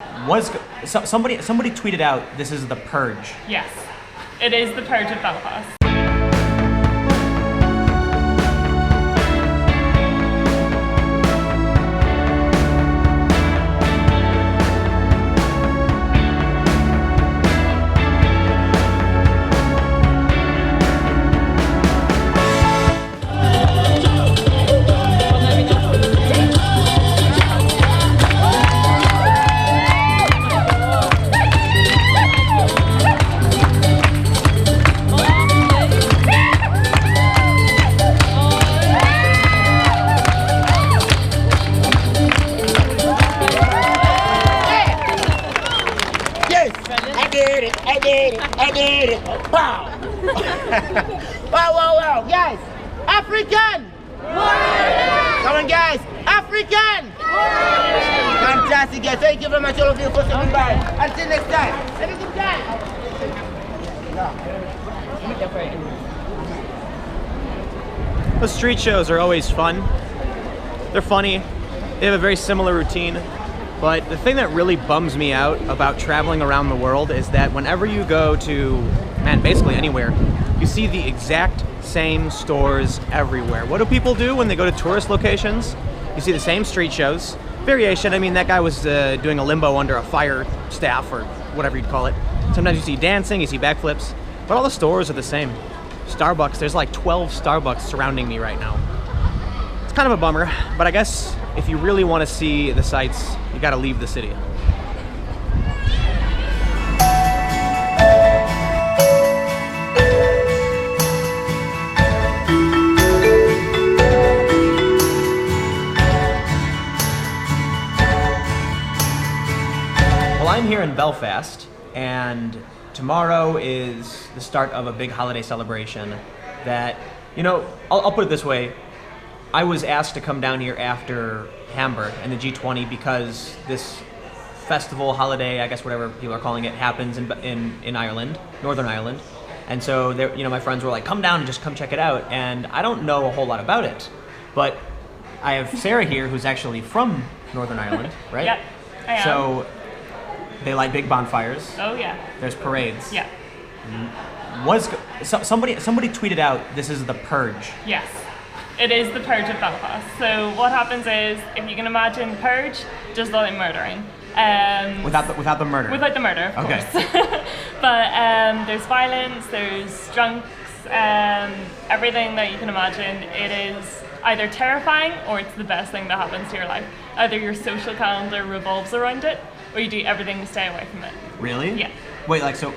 Somebody tweeted out this is the Purge. Yes, it is the Purge of Belfast. I did it. Wow. Wow. Guys, African. Come on, guys. African. Fantastic, guys. Thank you very much, all of you, for stopping by. Until next time. Have a good time. The street shows are always fun. They're funny. They have a very similar routine. But the thing that really bums me out about traveling around the world is that whenever you go to, basically anywhere, you see the exact same stores everywhere. What do people do when they go to tourist locations? You see the same street shows. Variation, that guy was doing a limbo under a fire staff or whatever you'd call it. Sometimes you see dancing, you see backflips, but all the stores are the same. Starbucks, there's like 12 Starbucks surrounding me right now. It's kind of a bummer, but I guess if you really want to see the sights, you gotta leave the city. Well, I'm here in Belfast, and tomorrow is the start of a big holiday celebration that, I'll put it this way. I was asked to come down here after Hamburg and the G20 because this festival, holiday, I guess whatever people are calling it, happens in Ireland, Northern Ireland. And so my friends were like, come down and just come check it out. And I don't know a whole lot about it, but I have Sarah here who's actually from Northern Ireland, right? Yeah, I am. So they light big bonfires. Oh yeah. There's parades. Yeah. Somebody tweeted out this is the Purge. Yes. It is the Purge of Belfast. So what happens is, if you can imagine Purge, just like murdering. Without the murder. Without the murder, of okay. course. But there's violence, there's drunks, everything that you can imagine. It is either terrifying or it's the best thing that happens to your life. Either your social calendar revolves around it, or you do everything to stay away from it. Really? Yeah. Wait, so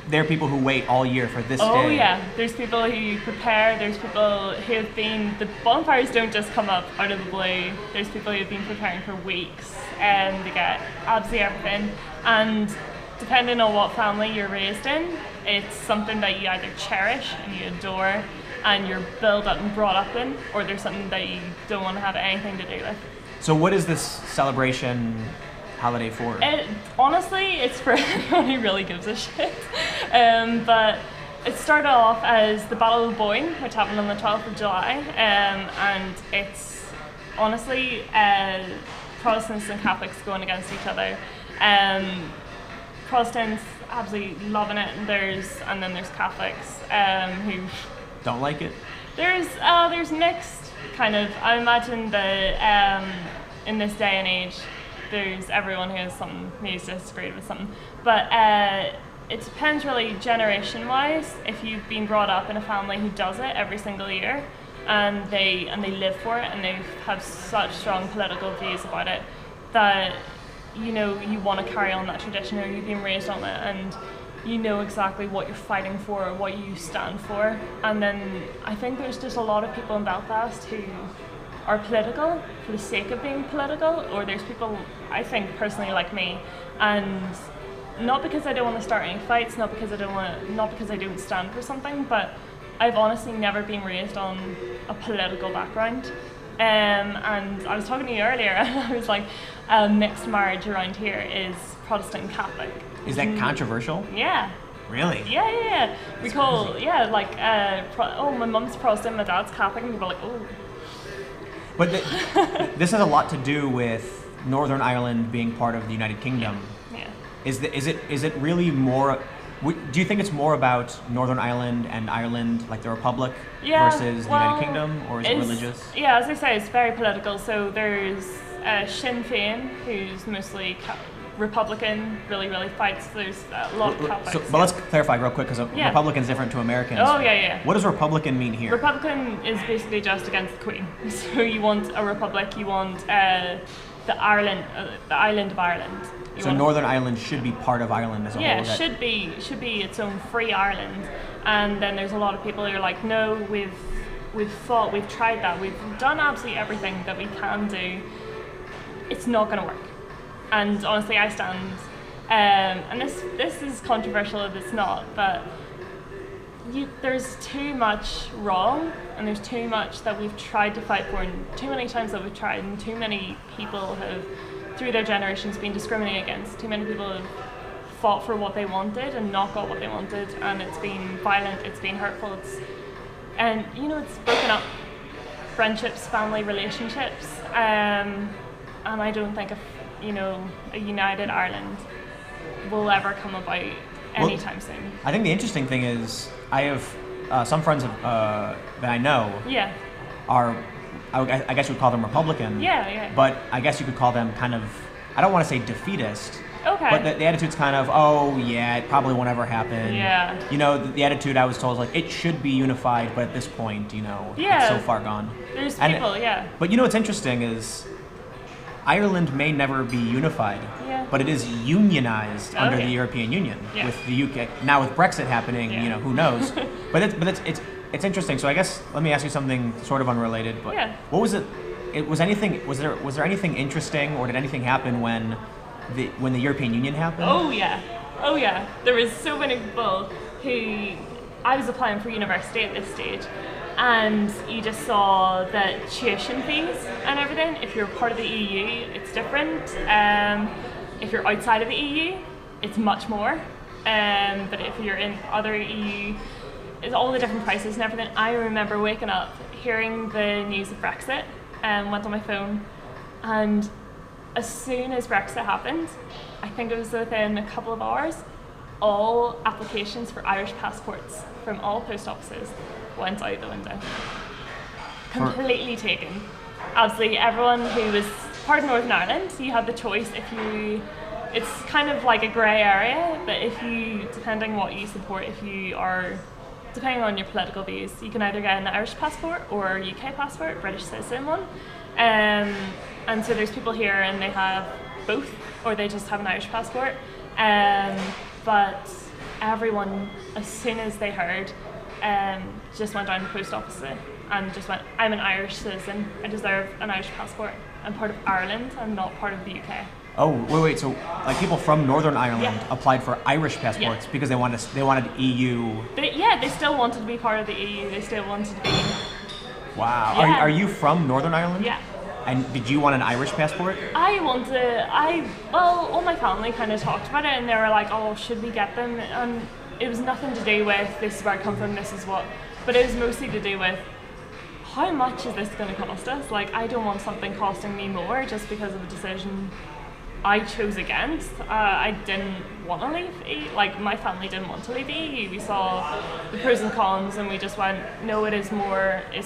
there are people who wait all year for this day. Oh yeah, there's people who prepare, there's people who have the bonfires don't just come up out of the blue, there's people who have been preparing for weeks and they get absolutely everything, and depending on what family you're raised in, it's something that you either cherish and you adore and you're built up and brought up in, or there's something that you don't want to have anything to do with. So what is this celebration holiday for? Honestly, it's for anyone who really gives a shit. But it started off as the Battle of Boyne, which happened on the 12th of July, and it's honestly Protestants and Catholics going against each other. Protestants absolutely loving it, and then there's Catholics who don't like it. There's mixed kind of. I imagine that in this day and age, there's everyone who has something, who's disagreed with something. But it depends really generation-wise. If you've been brought up in a family who does it every single year, and they live for it, and they have such strong political views about it, that you want to carry on that tradition, or you've been raised on it, and you know exactly what you're fighting for, or what you stand for. And then I think there's just a lot of people in Belfast who are political for the sake of being political, or there's people, I think personally, like me, and not because I don't want to start any fights, not because I don't stand for something, but I've honestly never been raised on a political background. And I was talking to you earlier, and I was like, mixed marriage around here is Protestant and Catholic. Is that controversial? Yeah. Really? Yeah. We call, my mum's Protestant, my dad's Catholic, and people are like, oh. But this has a lot to do with Northern Ireland being part of the United Kingdom, Yeah. is it really more? Do you think it's more about Northern Ireland and Ireland, like the Republic, versus the United Kingdom, or is it religious? Yeah, as I say, it's very political. So there's Sinn Féin, who's mostly Republican, really fights. There's a lot of Catholics. But let's clarify real quick, because Republican is different to Americans. Oh, yeah. What does Republican mean here? Republican is basically just against the Queen. So you want a republic, you want the island of Ireland. So Northern Ireland should be part of Ireland as a whole. Yeah, should be its own free Ireland. And then there's a lot of people who are like, no, we've fought, we've tried that, we've done absolutely everything that we can do. It's not going to work. And honestly, I stand, and this is controversial if it's not, but there's too much wrong, and there's too much that we've tried to fight for, and too many times that we've tried, and too many people have, through their generations, been discriminated against. Too many people have fought for what they wanted and not got what they wanted, and it's been violent, it's been hurtful, it's broken up friendships, family relationships, and I don't think a united Ireland will ever come about anytime soon. I think the interesting thing is I have some friends that I know are, I guess you would call them Republican. Yeah. But I guess you could call them kind of, I don't want to say defeatist. Okay. But the attitude's kind of, oh yeah, it probably won't ever happen. Yeah. The attitude I was told is like, it should be unified, but at this point, it's so far gone. There's people, But what's interesting is Ireland may never be unified, but it is unionized under the European Union with the UK. Now with Brexit happening, who knows? but it's interesting. So I guess let me ask you something sort of unrelated. But what was it? Was there anything interesting, or did anything happen when the European Union happened? Oh yeah. There was so many people who, I was applying for university at this stage, and you just saw the tuition fees and everything. If you're part of the EU, it's different. If you're outside of the EU, it's much more. But if you're in other EU, it's all the different prices and everything. I remember waking up, hearing the news of Brexit, and went on my phone, and as soon as Brexit happened, I think it was within a couple of hours, all applications for Irish passports from all post offices went out the window. Completely taken. Absolutely everyone who was part of Northern Ireland, you had the choice it's kind of like a grey area, but depending what you support, depending on your political views, you can either get an Irish passport or a UK passport, British citizen one. And so there's people here and they have both, or they just have an Irish passport. But everyone, as soon as they heard, just went down to the post office and just went, I'm an Irish citizen, I deserve an Irish passport. I'm part of Ireland, I'm not part of the UK. Oh, wait, so like people from Northern Ireland applied for Irish passports because they wanted EU. They still wanted to be part of the EU, they still wanted to be. Wow. Yeah. Are you from Northern Ireland? Yeah. And did you want an Irish passport? All my family kind of talked about it, and they were like, oh, should we get them? And it was nothing to do with, this is where I come from, this is what, but it was mostly to do with, how much is this going to cost us? Like, I don't want something costing me more just because of a decision I chose against. I didn't want to leave EU. Like, my family didn't want to leave the EU. We saw the pros and cons, and we just went, no, it's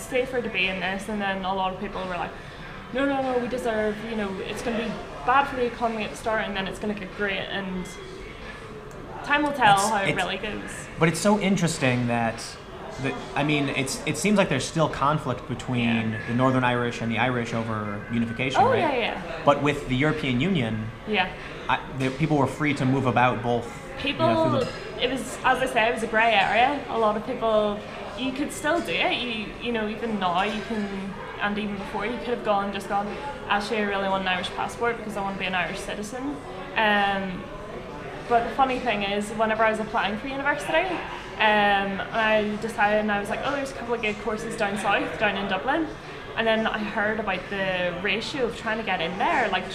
safer to be in this. And then a lot of people were like, no, we deserve, it's going to be bad for the economy at the start, and then it's going to get great, and time will tell how it really goes. But it's so interesting that, it seems like there's still conflict between the Northern Irish and the Irish over unification, right? Yeah. But with the European Union, the people were free to move about both. It was, as I say, it was a grey area. A lot of people, you could still do it. Even now you can. And even before, you could have gone, actually I really want an Irish passport because I want to be an Irish citizen. But the funny thing is, whenever I was applying for university, I decided, and I was like, oh, there's a couple of good courses down south, down in Dublin. And then I heard about the ratio of trying to get in there. Like,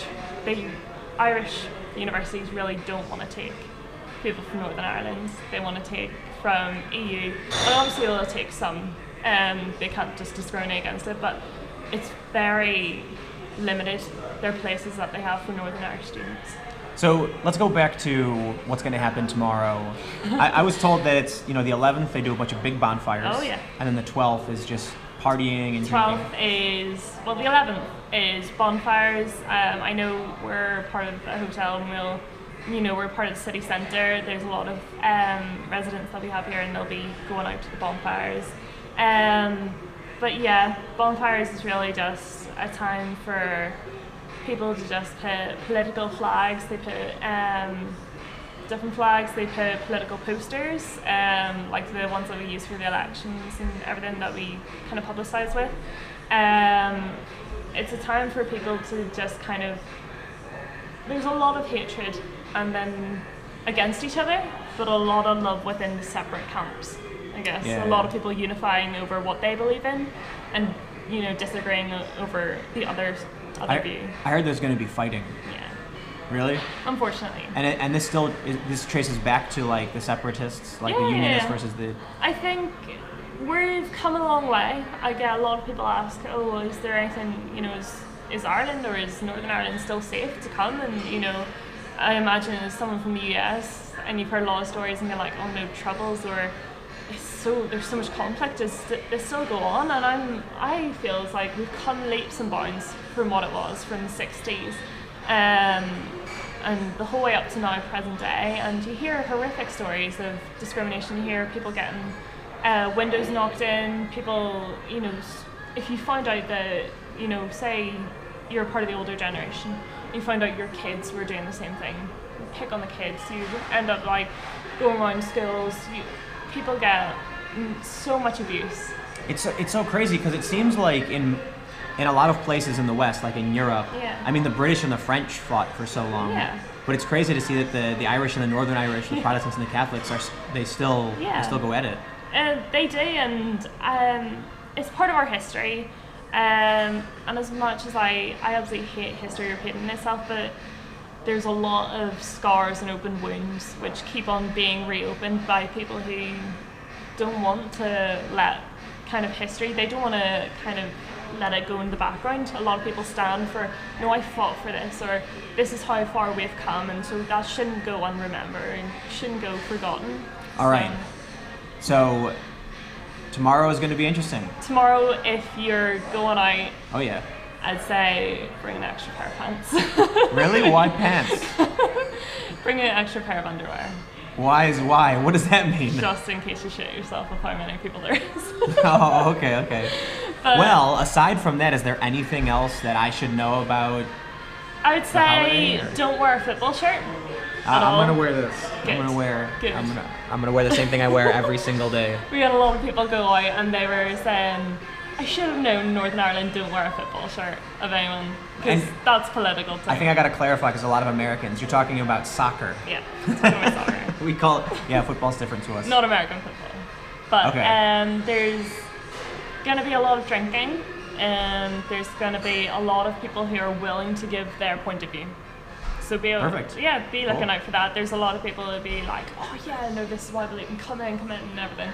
the Irish universities really don't want to take people from Northern Ireland. They want to take from EU. But obviously they'll take some. They can't just discriminate against it, but it's very limited their places that they have for Northern Irish students. So let's go back to what's going to happen tomorrow. I was told that it's, the 11th they do a bunch of big bonfires. Oh, yeah. And then the 12th is just partying and 12th drinking. the 11th is bonfires. I know we're part of a hotel and we're part of the city centre. There's a lot of residents that we have here and they'll be going out to the bonfires. But yeah, bonfires is really just a time for people to just put political flags. They put different flags. They put political posters, like the ones that we use for the elections and everything that we kind of publicise with. It's a time for people to just kind of. There's a lot of hatred and then against each other, but a lot of love within the separate camps. I guess a lot of people unifying over what they believe in, and disagreeing over the other view. I heard there's going to be fighting. Yeah. Really? Unfortunately. And this still this traces back to like the separatists, like the unionists versus the. I think we've come a long way. I get a lot of people ask, "Oh, is there anything? Is Ireland or is Northern Ireland still safe to come?" And I imagine as someone from the US, and you've heard a lot of stories, and you're like, "Oh, no troubles," or there's so much conflict. They still go on, and I feel it's like we've come leaps and bounds from what it was from the 60s. And the whole way up to now, present day, and you hear horrific stories of discrimination. You hear people getting windows knocked in, people, if you find out that, say you're part of the older generation, you find out your kids were doing the same thing, you pick on the kids, you end up like going around schools, people get so much abuse. It's so crazy because it seems like in a lot of places in the West, like in Europe, I mean the British and the French fought for so long. Yeah. But it's crazy to see that the Irish and the Northern Irish, the Protestants and the Catholics they still go at it. They do, and it's part of our history. And as much as I absolutely hate history repeating itself, but there's a lot of scars and open wounds which keep on being reopened by people who don't want to let kind of history, they don't want to kind of let it go in the background. A lot of people stand for, no, I fought for this, or this is how far we've come, and so that shouldn't go unremembered and shouldn't go forgotten. All right. So tomorrow is going to be interesting. Tomorrow, if you're going out, oh yeah, I'd say bring an extra pair of pants. Really? Why pants? Bring an extra pair of underwear. Why? What does that mean? Just in case you shit yourself with how many people there is. Oh, okay. But, well, aside from that, is there anything else that I should know about? I would say don't wear a football shirt. I'm gonna wear this. Good. I'm gonna wear the same thing I wear every single day. We had a lot of people go out and they were saying, I should have known Northern Ireland don't wear a football shirt of anyone, because that's political too. I think I gotta clarify, because a lot of Americans, you're talking about soccer. Yeah, talking about soccer. We call it, football's different to us. Not American football. But there's gonna be a lot of drinking, and there's gonna be a lot of people who are willing to give their point of view. So be looking out for that. There's a lot of people who'll be like, oh yeah, no, this is why I believe in, come in and everything.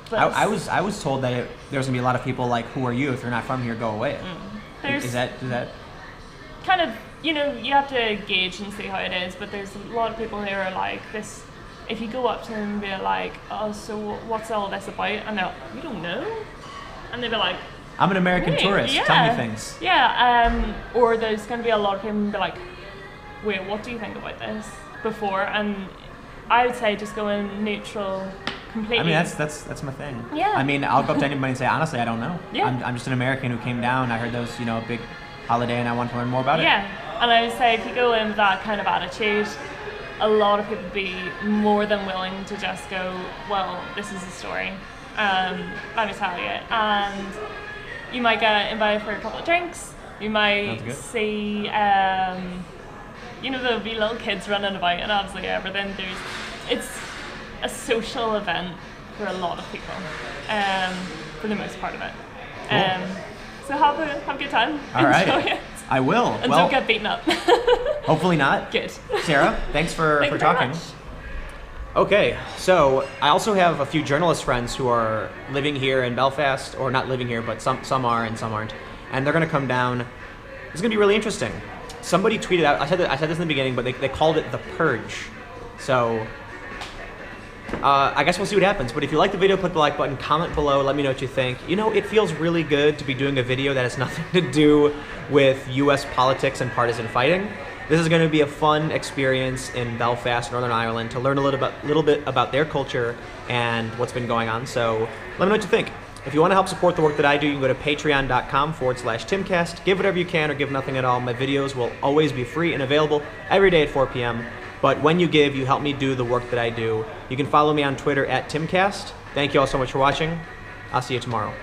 But I was told that there's gonna be a lot of people like, who are you? If you're not from here, go away. Is that kind of, you have to gauge and see how it is, but there's a lot of people who are like this. If you go up to them and be like, oh, so what's all this about? And they're like, you don't know? And they'll be like, I'm an American tourist, tell me things. Yeah, or there's going to be a lot of people who be like, wait, what do you think about this? Before, and I would say just go in neutral completely. I mean, that's my thing. Yeah. I mean, I'll go up to anybody and say, honestly, I don't know. Yeah. I'm just an American who came down, I heard there was, a big holiday and I want to learn more about it. Yeah, and I would say if you go in with that kind of attitude, a lot of people would be more than willing to just go, well, this is a story, let me tell you. And you might get invited for a couple of drinks, you might see, there'll be little kids running about and absolutely everything. It's a social event for a lot of people, for the most part of it. Cool. So have a good time. All Enjoy right. it. I will. And don't get beaten up. Hopefully not. Good. Sarah, thanks for Thank you talking. very much. Okay, so I also have a few journalist friends who are living here in Belfast, or not living here, but some are and some aren't. And they're going to come down It's gonna be really interesting. Somebody tweeted out, I said this in the beginning, but they called it the Purge. So, I guess we'll see what happens. But if you like the video, click the like button, comment below, let me know what you think. You know, it feels really good to be doing a video that has nothing to do with US politics and partisan fighting. This is gonna be a fun experience in Belfast, Northern Ireland, to learn a little bit about their culture and what's been going on. So, let me know what you think. If you want to help support the work that I do, you can go to patreon.com/Timcast. Give whatever you can or give nothing at all. My videos will always be free and available every day at 4 p.m. But when you give, you help me do the work that I do. You can follow me on Twitter @Timcast. Thank you all so much for watching. I'll see you tomorrow.